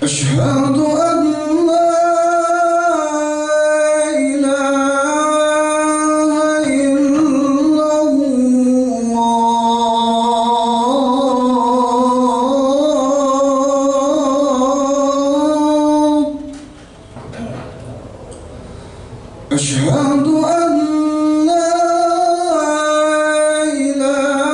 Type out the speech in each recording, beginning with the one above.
أشهد أن لا إله إلا الله. أشهد أن لا إله إلا الله.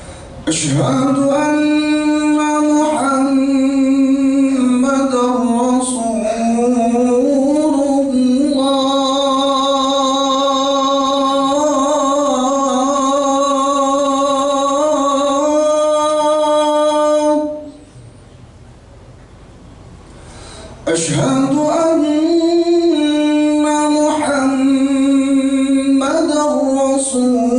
أشهد أن محمدًا رسول الله. أشهد أن محمدًا رسول الله.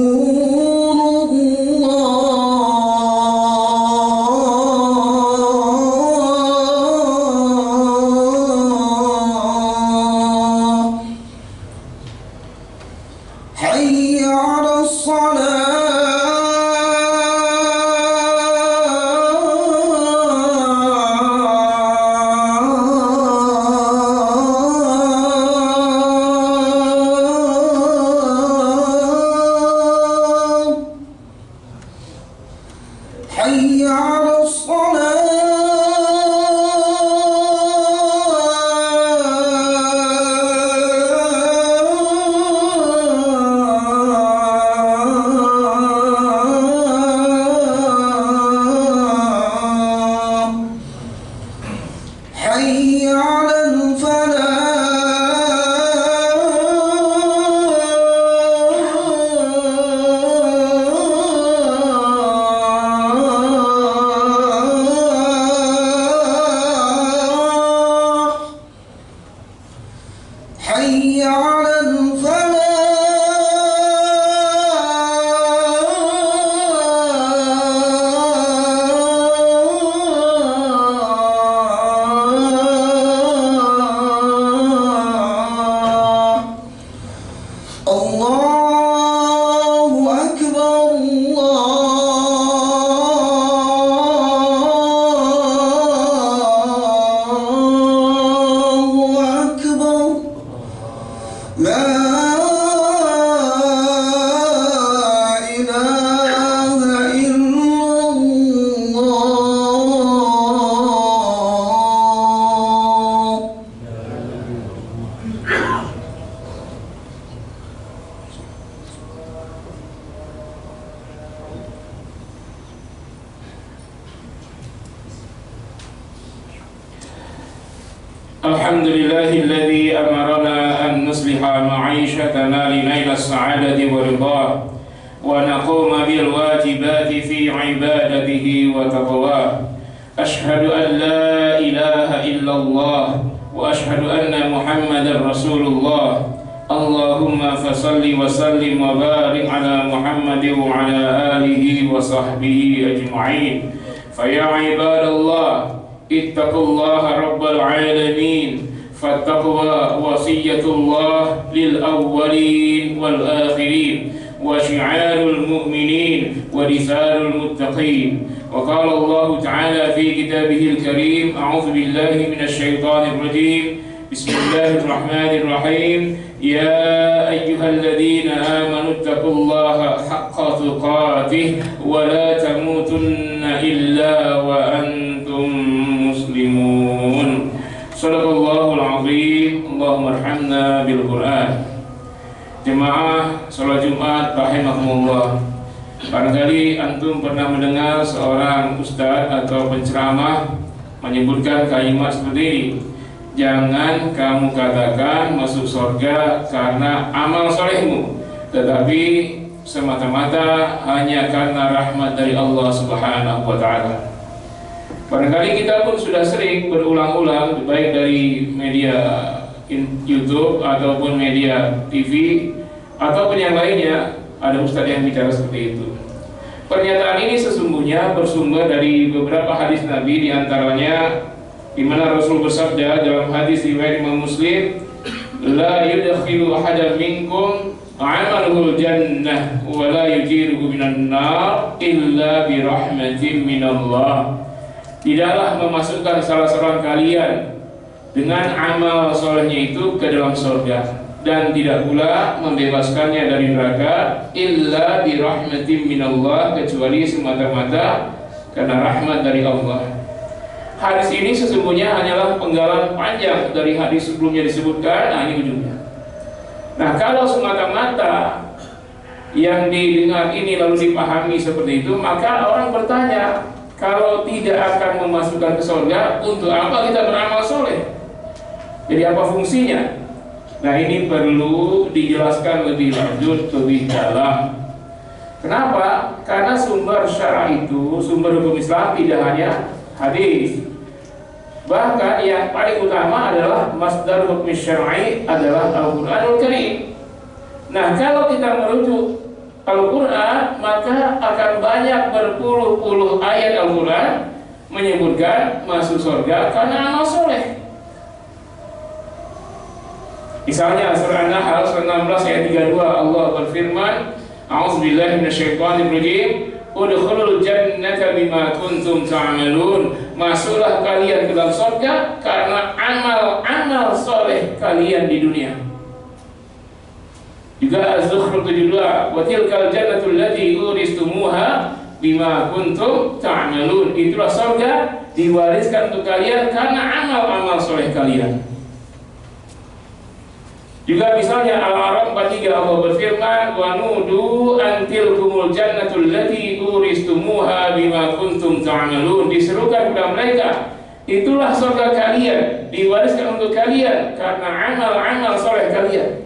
حي على الصلاة. حي على الصلاة. حي على الفلاح. حي على الفلاح. الله أكبر. الله أكبر. لا إله إلا الله. الحمد لله الذي أمرنا أن نصلح معيشتنا لنيل السعادة ورضاه ونقوم بالواجبات في عبادته وتقواه. أشهد أن لا إله إلا الله وأشهد أن محمدا رسول الله. اللهم فصل وسلم وبارك على محمد وعلى آله وصحبه أجمعين. فيا عباد الله اتقوا الله رب العالمين، فالتقوى وصية الله للأولين والآخرين وشعار المؤمنين ورسال المتقين. وقال الله تعالى في كتابه الكريم: أعوذ بالله من الشيطان الرجيم، بسم الله الرحمن الرحيم. يا أيها الذين آمنوا اتقوا الله حق تقاته ولا تموتن إلا وأنتم مسلمون. Sadaqallahul azim. Allahumma arhamna bil Qur'an. Jemaah salat Jumat rahimakumullah. Barangkali antum pernah mendengar seorang ustaz atau penceramah menyebutkan kalimat seperti ini: jangan kamu katakan masuk surga karena amal solehmu, tetapi semata-mata hanya karena rahmat dari Allah Subhanahu wa ta'ala. Barangkali kita pun sudah sering berulang-ulang, baik dari media YouTube ataupun media TV ataupun yang lainnya, ada ustadz yang bicara seperti itu. Pernyataan ini sesungguhnya bersumber dari beberapa hadis Nabi, diantaranya di mana Rasul bersabda dalam hadis riwayat Imam Muslim, la yudkhilu ahadan minkum amaluhul jannah wa la yujiruhu minan nar illa bi rahmatin minallah. Tidaklah memasukkan salah seorang kalian dengan amal solehnya itu ke dalam surga, dan tidak pula membebaskannya dari neraka illa bi rahmatin minallah, kecuali semata-mata karena rahmat dari Allah. Hadis ini sesungguhnya hanyalah penggalan panjang dari hadis sebelumnya disebutkan. Nah, ini ujungnya. Nah, kalau semata-mata yang didengar ini lalu dipahami seperti itu, maka orang bertanya, kalau tidak akan memasukkan ke surga, untuk apa kita beramal soleh? Jadi apa fungsinya? Nah, ini perlu dijelaskan lebih lanjut, lebih dalam. Kenapa? Karena sumber syara itu, sumber hukum Islam tidak hanya hadis. Bahkan yang paling utama adalah masdar hukum syar'i adalah Al-Qur'anul Karim. Nah, kalau kita merujuk Al-Qur'an, maka akan banyak berpuluh-puluh ayat Al-Qur'an menyebutkan masuk surga karena amal soleh. Misalnya surah An-Nahl 16 ayat 32, Allah berfirman, A'udzubillahi minasyaitonirrajim, udkhulul jannata bima kuntum ta'malun. Masuklah kalian ke dalam surga karena amal-amal soleh kalian di dunia. Juga Az-Zukhruf 72, wa tilkal jannatu allati uristumuha bima kuntum ta'malun. Itulah surga diwariskan untuk kalian karena amal-amal soleh kalian. Juga misalnya Al-A'raf 43, Allah berfirman, wa nudu antil kumul jannatul lati uristumuha bima kuntum ta'malun. Diserukan kepada mereka, itulah surga kalian, diwariskan untuk kalian karena amal-amal soleh kalian.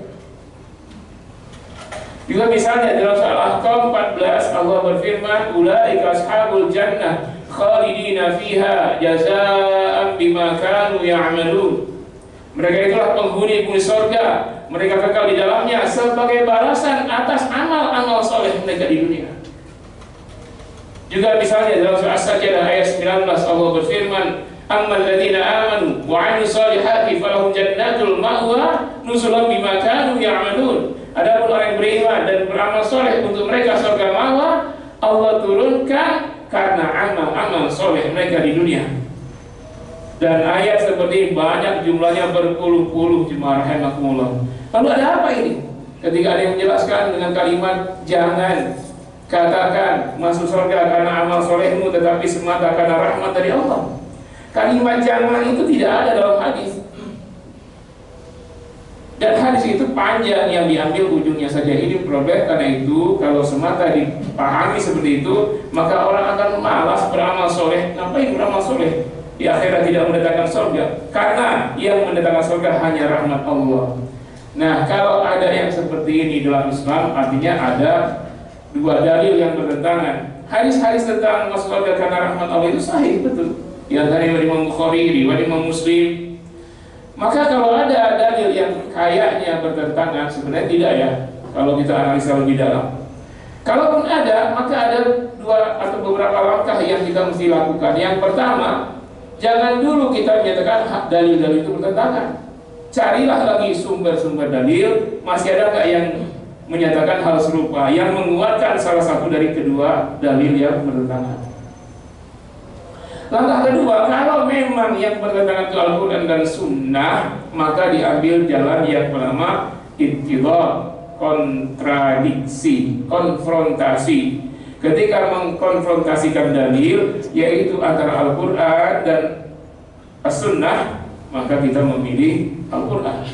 Juga misalnya dalam surah Al-Ahqaf 14, Allah berfirman, ulaika ashabul jannah khalidina fiha jazaa'an bima kanu ya'malun. Mereka itulah penghuni surga, mereka kekal di dalamnya sebagai balasan atas amal-amal soleh mereka di dunia. Juga misalnya dalam surah As-Sajdah ayat 19, Allah berfirman, ammal ladzina amanu wa 'amilus solihati falahum jannatul ma'wa nuzulan bima kanu ya'malun. Adapun orang yang beriman dan beramal soleh, untuk mereka surga ma'wa Allah turunkan karena amal-amal soleh mereka di dunia. Dan ayat seperti ini banyak jumlahnya, berpuluh-puluh, jemaah rahimakumullah. Lalu ada apa ini? Ketika ada yang menjelaskan dengan kalimat jangan katakan masuk surga karena amal solehmu, tetapi semata karena rahmat dari Allah. Kalimat jangan itu tidak ada dalam hadis. Dan hadis itu panjang, yang diambil ujungnya saja. Ini problem, karena itu kalau semata dipahami seperti itu, maka orang akan malas beramal soleh. Ngapain beramal soleh? Di akhirat tidak mendatangkan surga, karena yang mendatangkan surga hanya rahmat Allah. Nah, kalau ada yang seperti ini dalam Islam, artinya ada dua dalil yang bertentangan. Hadis-hadis tentang masuk surga karena rahmat Allah itu sahih, betul. Yang dari Imam Bukhari, riwayat Imam Muslim. Maka kalau ada dalil yang kayaknya bertentangan, sebenarnya tidak ya, kalau kita analisa lebih dalam. Kalaupun ada, maka ada dua atau beberapa langkah yang kita mesti lakukan. Yang pertama, jangan dulu kita menyatakan dalil-dalil itu bertentangan. Carilah lagi sumber-sumber dalil, masih ada nggak yang menyatakan hal serupa, yang menguatkan salah satu dari kedua dalil yang bertentangan. Langkah kedua, kalau memang yang bertentangan itu Al-Quran dan Sunnah, maka diambil jalan yang pertama, ittidad, kontradiksi, konfrontasi. Ketika mengkonfrontasikan dalil, yaitu antara Al-Quran dan As-Sunnah, maka kita memilih Al-Quran.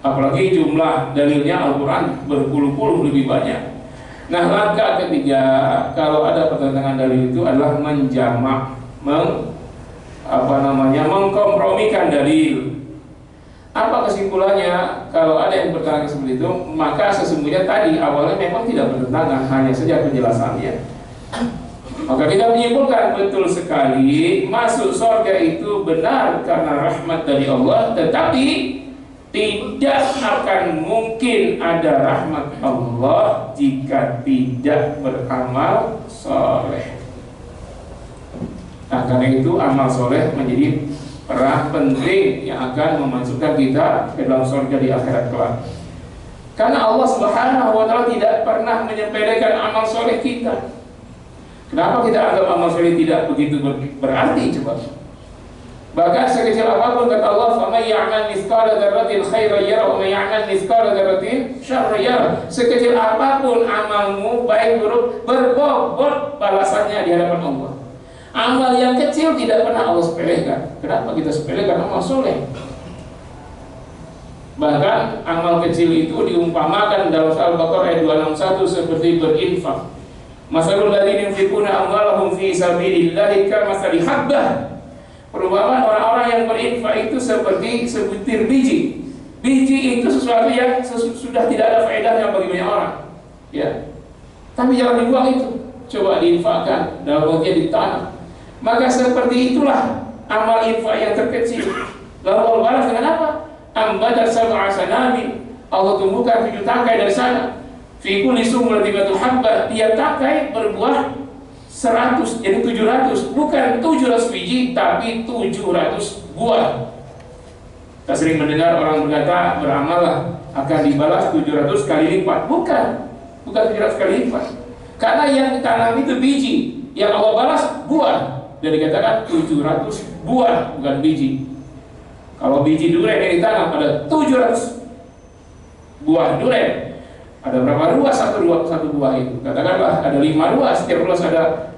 Apalagi jumlah dalilnya Al-Quran berpuluh-puluh lebih banyak. Nah, langkah ketiga, kalau ada pertentangan dalil itu adalah menjamak, mengkompromikan dalil. Apa kesimpulannya? Kalau ada yang bertanya seperti itu, maka sesungguhnya tadi awalnya memang tidak bertentangan, hanya saja penjelasannya. Maka kita menyimpulkan betul sekali, masuk surga itu benar karena rahmat dari Allah, tetapi tidak akan mungkin ada rahmat Allah jika tidak beramal soleh. Nah, karena itu amal soleh menjadi peran penting yang akan memasukkan kita ke dalam surga di akhirat kelak. Karena Allah Subhanahu wa Ta'ala tidak pernah menyepelekan amal soleh kita. Kenapa kita anggap amal soleh tidak begitu berarti? Coba. Bahkan sekecil apapun kata Allah, "Faman ya'mal mithqala dzarratin khairan yarah wa man ya'mal mithqala dzarratin syarran yarah." Sekecil apapun amalmu, baik buruk, berbobot balasannya di hadapan Allah. Amal yang kecil tidak pernah Allah sepelekan. Kenapa kita sepelekan amal soleh? Bahkan amal kecil itu diumpamakan dalam surah Al-Baqarah ayat 261 seperti berinfak. Masalul ladzina yunfiquna amwalahum fi sabilillahi kamatsali habbah. Perumpamaan orang-orang yang berinfak itu seperti sebutir biji. Biji itu sesuatu yang sudah tidak ada faedahnya bagi banyak orang, ya. Tapi jangan dibuang itu. Coba diinfakkan, dalam bagian ditanam. Maka seperti itulah amal infak yang terkecil. Lalu Allah balas dengan apa? Ambadat sab'a sanabil. Allah tumbuhkan 7 tangkai dari sana. Fi kulli sumratin habbah. Tiap tangkai berbuah 100, jadi 700. Bukan 700 biji, tapi 700 buah. Kita sering mendengar orang berkata, beramallah akan dibalas 700 kali lipat. Bukan 700 kali lipat. Karena yang ditanam itu biji, yang Allah balas buah. Dan dikatakan 700 buah, bukan biji. Kalau biji durian yang ditanam ada 700 buah durian. Ada berapa ruas satu buah itu? Katakanlah ada 5 ruas, setiap ruas ada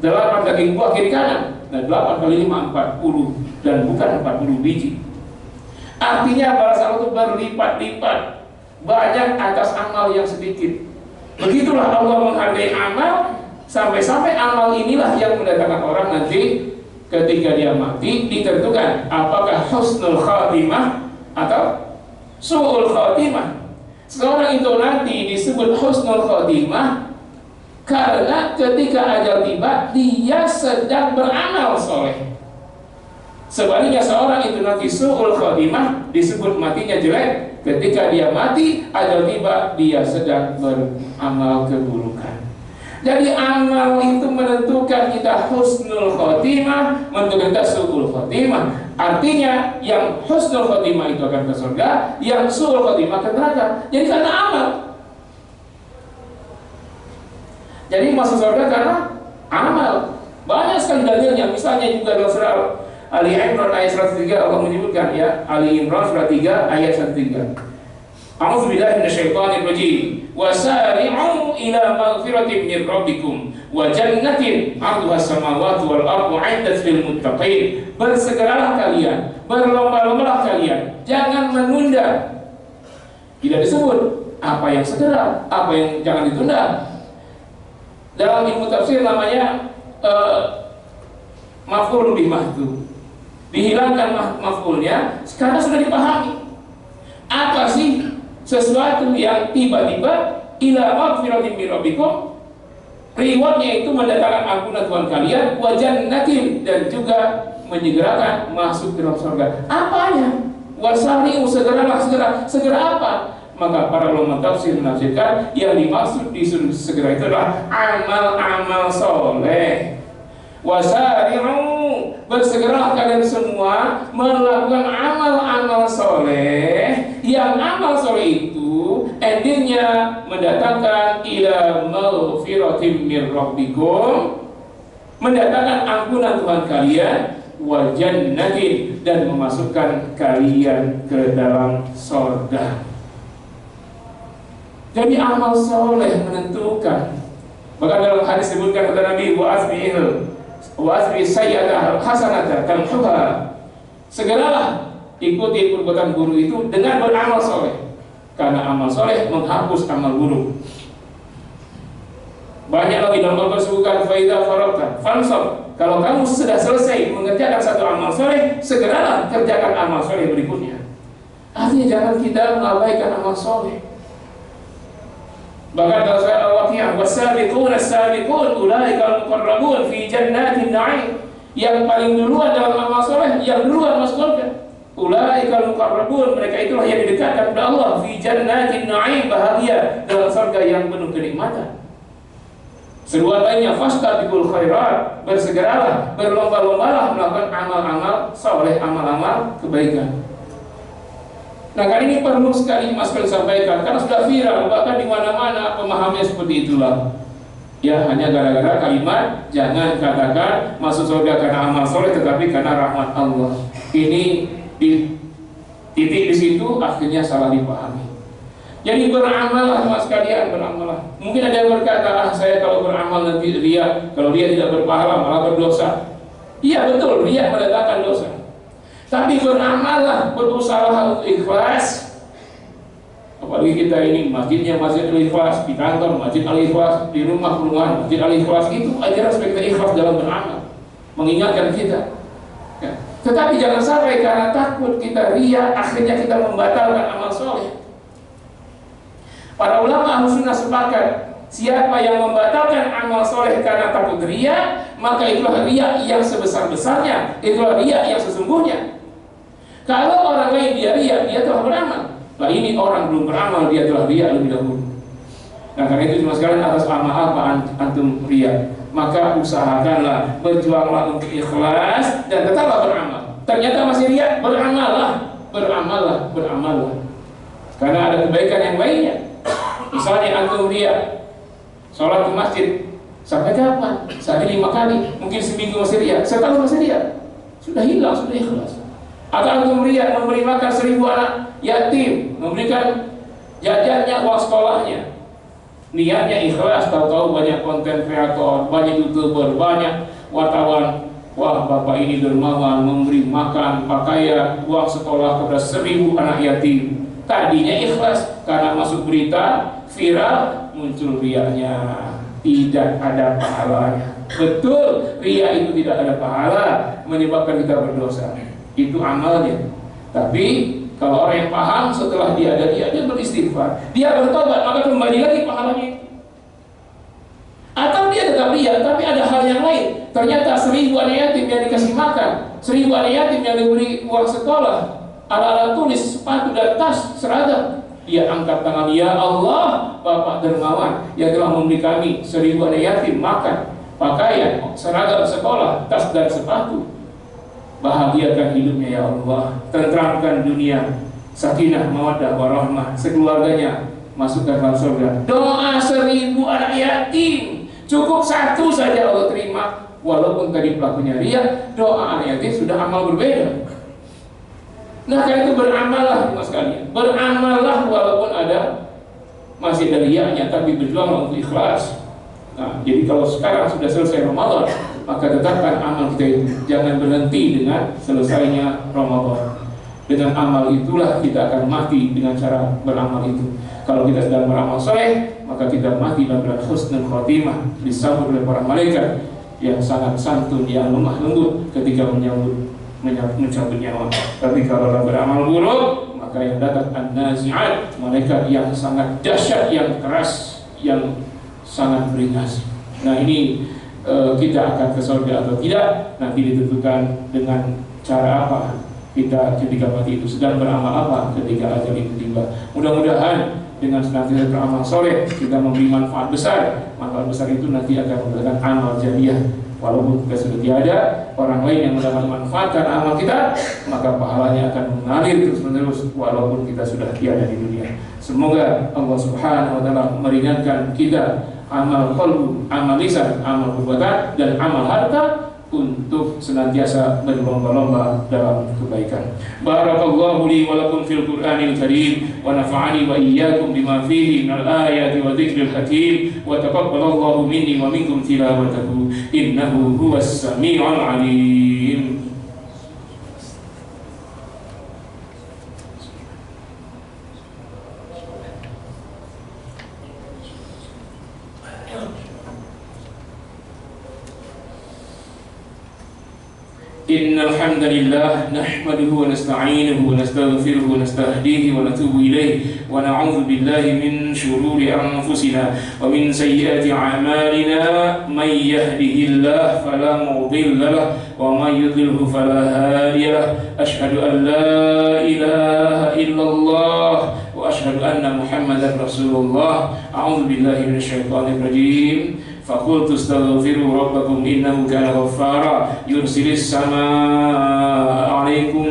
8 daging buah kiri kanan. Dan 8 kali 5 40, dan bukan 40 biji. Artinya balasan Allah itu berlipat-lipat banyak atas amal yang sedikit. Begitulah Allah menghargai amal, sampai-sampai amal inilah yang mendatangkan orang nanti ketika dia mati ditentukan apakah husnul khatimah atau su'ul khatimah. Seorang itu nanti disebut husnul khatimah karena ketika ajal tiba dia sedang beramal soleh. Sebaliknya seorang itu nanti su'ul khatimah disebut matinya jelek ketika dia mati ajal tiba dia sedang beramal keburukan. Jadi amal itu menentukan kita husnul khotimah, menentukan kita su'ul khotimah. Artinya yang husnul khotimah itu akan ke surga, yang su'ul khotimah ke neraka. Jadi karena amal. Jadi masuk surga karena amal. Banyak sekali dalilnya. Misalnya juga dalam surah Ali Imran ayat 103 Allah menyebutkan, ya, Ali Imran surah 3 ayat 103. A'udzubillahi minasyaitonir rajim. Wasari'u ila maghfiratin min rabbikum wa jannatin 'arduha as-samawati wal ardu 'iddat lil muttaqin. Bersegeralah kalian, berlomba-lombalah kalian, jangan menunda. Tidak disebut apa yang segera, apa yang jangan ditunda. Dalam ilmu tafsir namanya maf'ul bih mahdhuf. Dihilangkan maf'ulnya karena sudah dipahami. Apa sih sesuatu yang tiba-tiba ila maghfiratin min rabbikum, rewardnya itu mendatangkan ampunan Tuhan kalian, wa jannatin, dan juga menyegerakan masuk ke dalam surga. Apanya? Wasari'u, segera apa? Maka para ulama tafsir menafsirkan yang dimaksud disuruh segera itu adalah amal-amal soleh. Wasari'u, bersegeralah kalian semua melakukan amal-amal soleh, yang amal soleh itu endingnya mendatangkan ila maghfiratin min rabbikum, mendatangkan ampunan Tuhan kalian, wa jannatin, dan memasukkan kalian ke dalam surga. Jadi amal soleh menentukan. Bahkan dalam hadis disebutkan kata Nabi, wa asbi sayyi'atan hasanatan tamhuha. Segeralah ikuti perbuatan buruk itu dengan beramal soleh, karena amal soleh menghapus amal buruk. Banyak lagi dalam Al-Quran disebutkan faida faragta fansab. Kalau kamu sudah selesai mengerjakan satu amal soleh, segeralah kerjakan amal soleh berikutnya. Artinya jangan kita mengabaikan amal soleh. Bahkan dalam surah Al-Waqi'ah, was-sabiquna as-sabiqun ulaikal muqarrabun fi jannatin na'im. Yang paling duluan dalam amal soleh, yang duluan masuk surga. Ulaikal muqarrabun, mereka itulah yang didekatkan kepada Allah, fi jannatin na'im, bahagia dalam surga yang penuh kenikmatan. Seruan lainnya, fastabiqul khairat, bersegeralah, berlomba-lombalah melakukan amal-amal soleh, amal-amal kebaikan. Nah, kali ini perlu sekali Mas sampaikan karena sudah viral, bahkan di mana-mana pemahamannya seperti itulah. Ya, hanya gara-gara kalimat jangan katakan masuk surga karena amal soleh, tetapi karena rahmat Allah. Ini di titik di situ akhirnya salah dipahami. Jadi beramallah Mas sekalian, beramallah. Mungkin ada yang berkata, saya kalau beramal nanti ria, kalau dia tidak berpahala malah berdosa. Iya betul, ria mendatangkan dosa. Tapi beramallah, berusaha untuk ikhlas. Apalagi kita ini masjidnya masjid al-ikhlas, di kantor masjid al-ikhlas, di rumah perumahan masjid al-ikhlas. Itu ajaran supaya kita ikhlas dalam beramal, mengingatkan kita ya. Tetapi jangan sampai karena takut kita ria, akhirnya kita membatalkan amal soleh. Para ulama Ahlussunnah sepakat, siapa yang membatalkan amal soleh karena takut ria, maka itulah ria yang sebesar-besarnya, itulah ria yang sesungguhnya. Kalau orang lain dia ria, dia telah beramal. Nah, ini orang belum beramal, dia telah ria lebih dahulu. Nah, karena itu cuma sekalian, atas amal apa antum ria, maka usahakanlah, berjuanglah untuk ikhlas dan tetaplah beramal. Ternyata masih ria, beramallah. Karena ada kebaikan yang lainnya. Misalnya antum ria, sholat ke masjid, sampai kapan? Sehari 5 kali, mungkin seminggu masih ria, setahun masih ria, sudah hilang, sudah ikhlas. Atau antum ria memberi makan 1000 anak yatim, memberikan jajannya, uang sekolahnya, niatnya ikhlas, tahu-tahu banyak konten kreator, banyak youtuber, banyak wartawan, wah bapak ini dermawan, memberi makan, pakaian, uang sekolah kepada 1000 anak yatim. Tadinya ikhlas, karena masuk berita viral, muncul riaknya, tidak ada pahalanya. Betul, ria itu tidak ada pahala, menyebabkan kita berdosa. Itu amalnya. Tapi kalau orang yang paham, setelah dia ada ria, dia beristighfar, dia bertobat, maka kembali lagi pahalanya. Atau dia tetap ria, tapi ada hal yang lain. Ternyata 1000 anak yatim yang dikasih makan, 1000 anak yatim yang diberi uang sekolah, alat-alat tulis, sepatu dan tas, seragam. Dia angkat tangan, ya Allah, Bapak dermawan yang telah memberi kami 1000 anak yatim makan, pakaian, seragam sekolah, tas dan sepatu. Bahagiakan hidupnya ya Allah, tenteramkan dunia, sakinah, mawaddah, warahmah, sekeluarganya masukkan dalam surga. Doa 1000 anak yatim, cukup 1 saja Allah terima. Walaupun tadi pelakunya ria, doa anak yatim sudah amal berbeda. Nah, karena itu beramallah Mas sekalian, beramallah walaupun ada masih ada riaknya, tapi berjuang untuk ikhlas. Nah, jadi kalau sekarang sudah selesai Ramadan, maka tetapkan amal kita itu, jangan berhenti dengan selesainya Ramadan. Dengan amal itulah kita akan mati dengan cara beramal itu. Kalau kita sedang beramal soleh, maka kita mati dalam keadaan husnul khotimah, disambut oleh para malaikat yang sangat santun, yang lemah lembut ketika mencabut nyawa. Tapi kalau beramal buruk, maka yang datang an-nazi'at, malaikat yang sangat dahsyat, yang keras, yang sangat beringas. Nah, ini kita akan ke surga atau tidak nanti ditentukan dengan cara apa kita ketika mati itu, sedang beramal apa ketika ajal itu tiba. Mudah-mudahan dengan senantiasa beramal soleh kita memberi manfaat besar. Manfaat besar itu nanti akan menggunakan amal jariah. Walaupun kita sudah tiada, orang lain yang mendapat manfaat karena amal kita, maka pahalanya akan mengalir terus-menerus walaupun kita sudah tiada di dunia. Semoga Allah Subhanahu wa taala meringankan kita amal qalbu, amal lisan, amal perbuatan dan amal harta untuk senantiasa berlomba-lomba dalam kebaikan. Barakallahu li wa lakum fil Qur'anil Karim wa nafa'ani wa iyyakum bima fihi minal ayati wa dzikril hakim wa taqabbalallahu minni wa minkum tilawatahu innahu huwas samiul alim. Innal hamdalillah nahmaduhu wa nasta'inuhu wa nastaghfiruhu wa nastahdihi wa natubu ilayhi wa na'udzu billahi min shururi anfusina wa min sayyiati a'malina may yahdihillahu fala mudilla lahu wa may yudlilhu fala hadiya lahu asyhadu an la ilaha illallah wa asyhadu anna muhammadar rasulullah a'udzu billahi minasyaitonir rajim فقلت استغفروا ربكم إنه كان غفارا يرسل السماء عليكم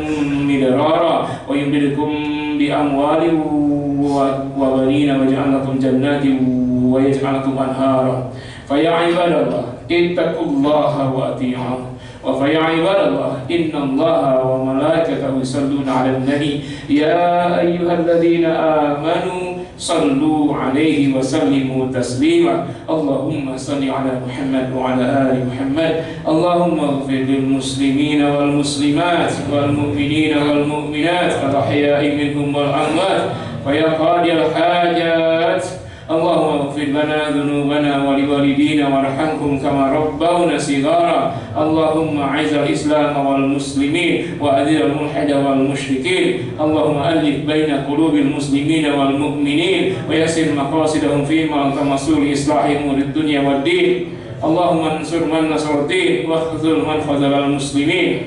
مدرارا ويمددكم بأموال وبنين ويجعل لكم جنات ويجعل لكم أنهارا فيا عباد الله اتقوا الله وأطيعوه وفيا عباد الله إن الله وملائكته يصلون على النبي يا أيها الذين آمنوا صلوا عليه وسلموا تسليما اللهم صل على محمد وعلى آل محمد اللهم اغفر للمسلمين والمسلمات والمؤمنين والمؤمنات الأحياء منهم والأموات ويا قاضي الحاجات اللهم اغفر لنا ذنوبنا ولوالدينا وارحمهم كما ربونا صغارا اللهم اعز الإسلام والمسلمين وأذل الملحد والمشركين اللهم ألف بين قلوب المسلمين والمؤمنين ويسر مقاصدهم فيما التمسوا لإصلاح أمور الدنيا والدين اللهم انصر من نصر الدين واخذل من خذل المسلمين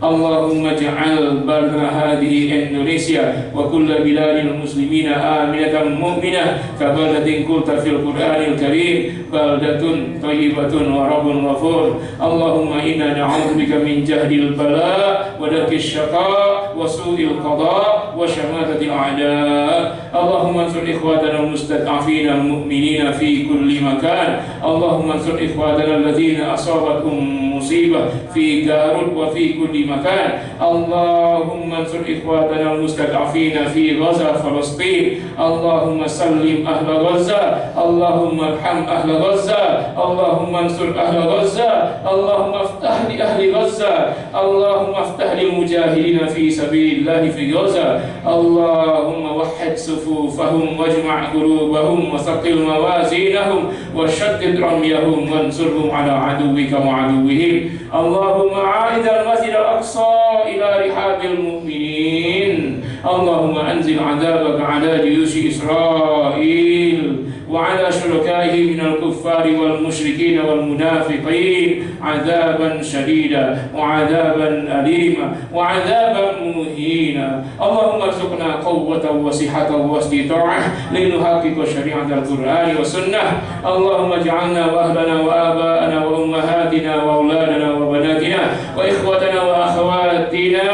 اللهم اجعل بلدنا هذه إندونيسيا وكل بلاد المسلمين آمنة مؤمنة كبلدة قلت في القرآن الكريم بلدة طيبة ورب غفور اللهم إنا نعوذ بك من جهد البلاء ودرك الشقاء وسوء القضاء وشماتة الأعداء اللهم انصر إخواتنا المستضعفين المؤمنين في كل مكان اللهم انصر إخواتنا الذين أصابتهم مصيبة في جارود وفي كل مكان اللهم انصر إخواتنا المستضعفين في غزة فلسطين اللهم سلم أهل غزة اللهم ارحم أهل غزة اللهم انصر أهل غزة اللهم افتح لأهل غزة اللهم افتح للمجاهدين في سبيل الله في غزة اللهم وحد صفوفهم واجمع قلوبهم وثقل موازينهم وشدد رميهم وانصرهم على عدوك وعدوهم اللهم عائد المسجد الأقصى إلى رحاب المؤمنين اللهم أنزل عذابك على جيوش إسرائيل وعلى شركائه من الكفار والمشركين والمنافقين عذابا شديدا وعذابا أليما وعذابا مهينا اللهم ارزقنا قوة وصحة واستطاعة لنحقق شريعة القرآن والسنة اللهم اجعلنا وأهلنا وآباءنا وأمهاتنا وأولادنا وبناتنا وإخوتنا وأخواتنا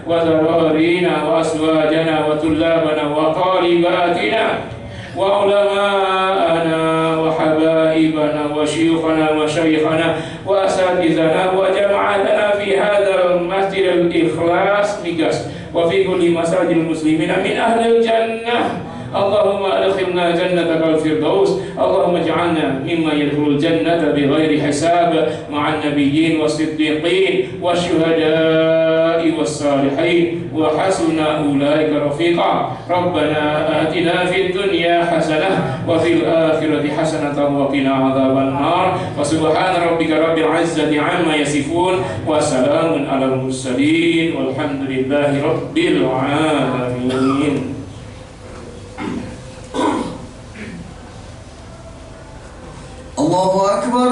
وذرارينا وأزواجنا وطلابنا وطالباتنا وعلماءنا وحبائبنا وشيوخنا وشيخنا وأساتذتنا وجماعتنا في هذا المسجد الإخلاص نجاس وفي كل مساجد المسلمين من أهل الجنة اللهم أدخلنا جنتك الفردوس اللهم اجعلنا ممن يدخل الجنة بغير حساب مع النبيين والصديقين والشهداء والصالحين وحسن أولئك رفيقا ربنا آتنا في الدنيا حسنة وفي الآخرة حسنة وقنا عذاب النار وسبحان ربك رب العزة عما يصفون وسلام على المرسلين والحمد لله رب العالمين. الله أكبر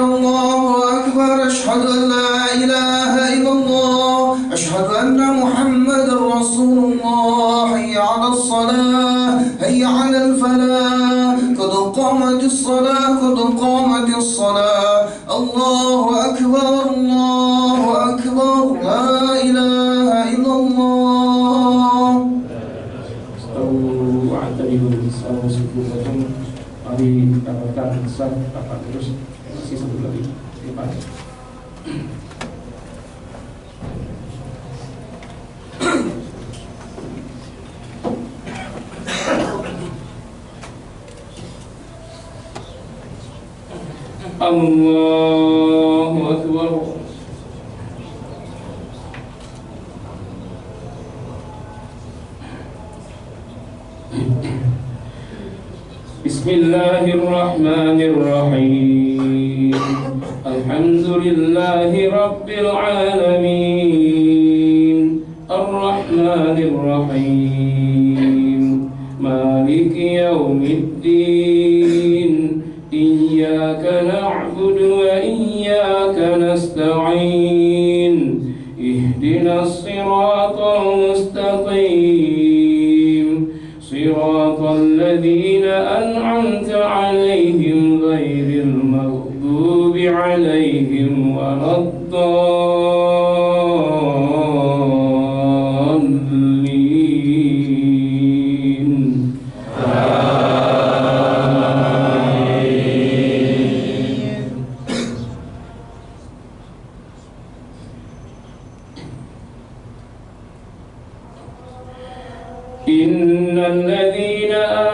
أشهد أن لا إله إلا الله أشهد أن محمد رسول الله حي على الصلاة حي على الفلاح قد قامت الصلاة الله أكبر لا إله إلا الله. Mari dapatkan besar dapat terus masih satu lagi. Terima kasih. Allahu Akbar. Bismillahirrahmanirrahim. Alhamdulillahi Rabbil alamin. Ar-Rahmanirrahim. Maliki yaumiddin. Iyyaka na'budu wa iyyaka nasta'in. Ihdinas siratal mustaqim. Siratal ladzina an'amta 'alaihim ghairil maghdubi عليهم ولا الضالين. إن الذين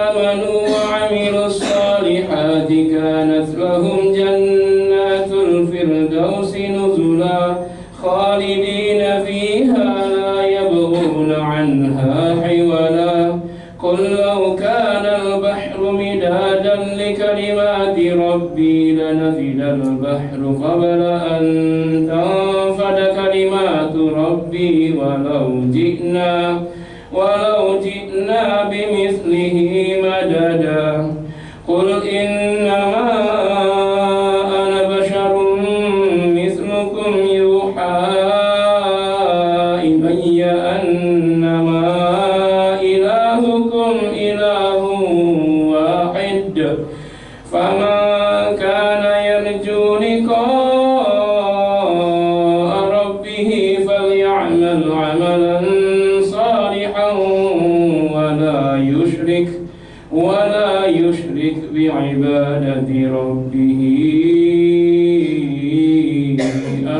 آمنوا وعملوا الصالحات كانت لهم جنات الفردوس نزلا خالدين فيها لا يبغون عنها حولا. قل لو كان البحر مدادا لكلمات ربي لنفد البحر قبل أن تنفد كلمات ربي ولو جئنا بمثله مددا. قل إنما أنا بشر مثلكم يوحى إلي أنما إلهكم إله واحد فمن كان يرجو لقاء ربه فليعمل عملا صالحا ولا يشرك بعبادة ربه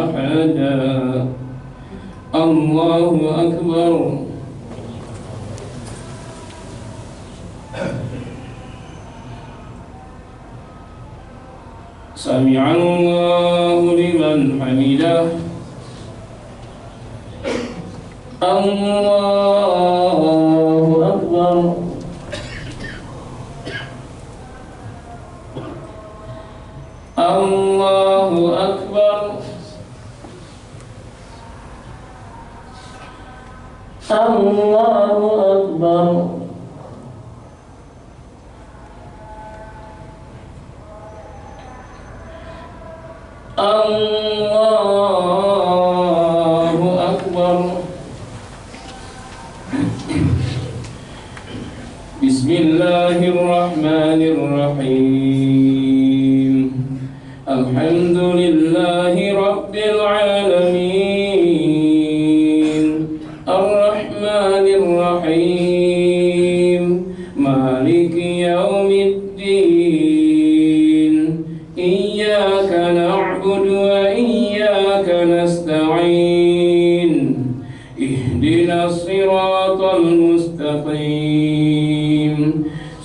أحدا. الله أكبر. سمع الله لمن حمده. الله أكبر. الله أكبر. الله أكبر. الله أكبر. بسم الله الرحمن الرحيم. الحمد لله رب العالمين الرحمن الرحيم مالك يوم الدين إياك نعبد وإياك نستعين اهدنا الصراط المستقيم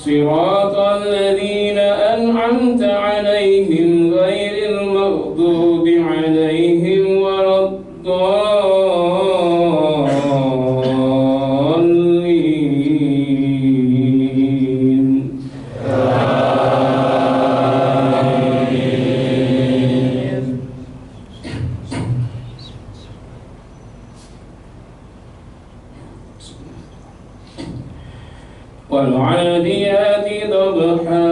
صراط الذين أنعمت عليهم غير المغضوب عليهم ولا الضالين. والعاديات ضبحا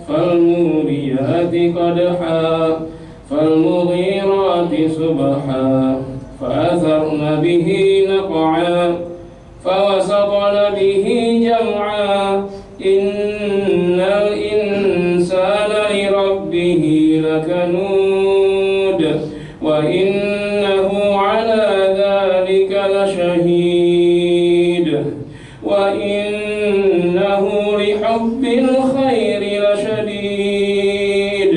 فالموريات قدحا فالمغيرات صبحا فأثرن به نقعا فوسطن به جمعا إن الإنسان لربه لكنود وإنه على ذلك لشهيد وإنه لحب الخير لشديد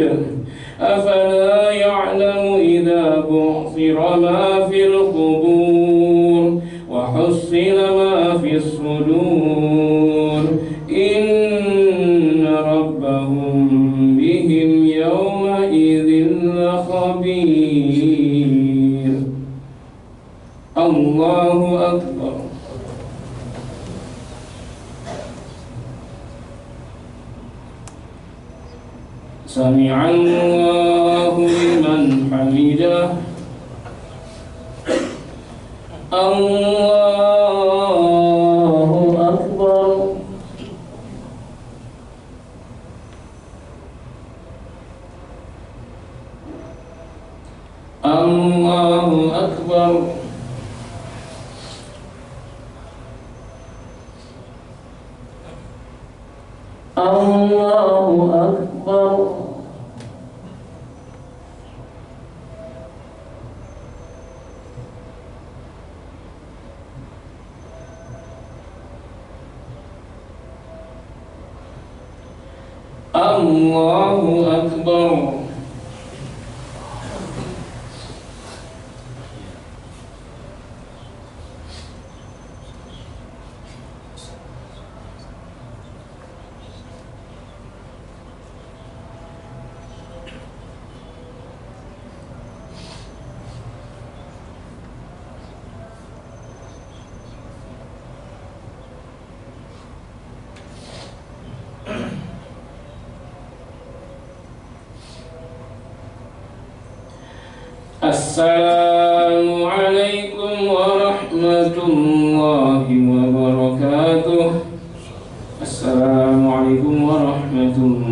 أفلا يعلم إذا بعثر ما في القبور وحصل ما في الصدور إن ربهم بهم يومئذ لخبير. الله أكبر. سمع الله لمن حمده. الله أكبر. الله أكبر. الله أكبر. Allahu Akbar. Assalamualaikum warahmatullahi wabarakatuh. Assalamualaikum warahmatullahi.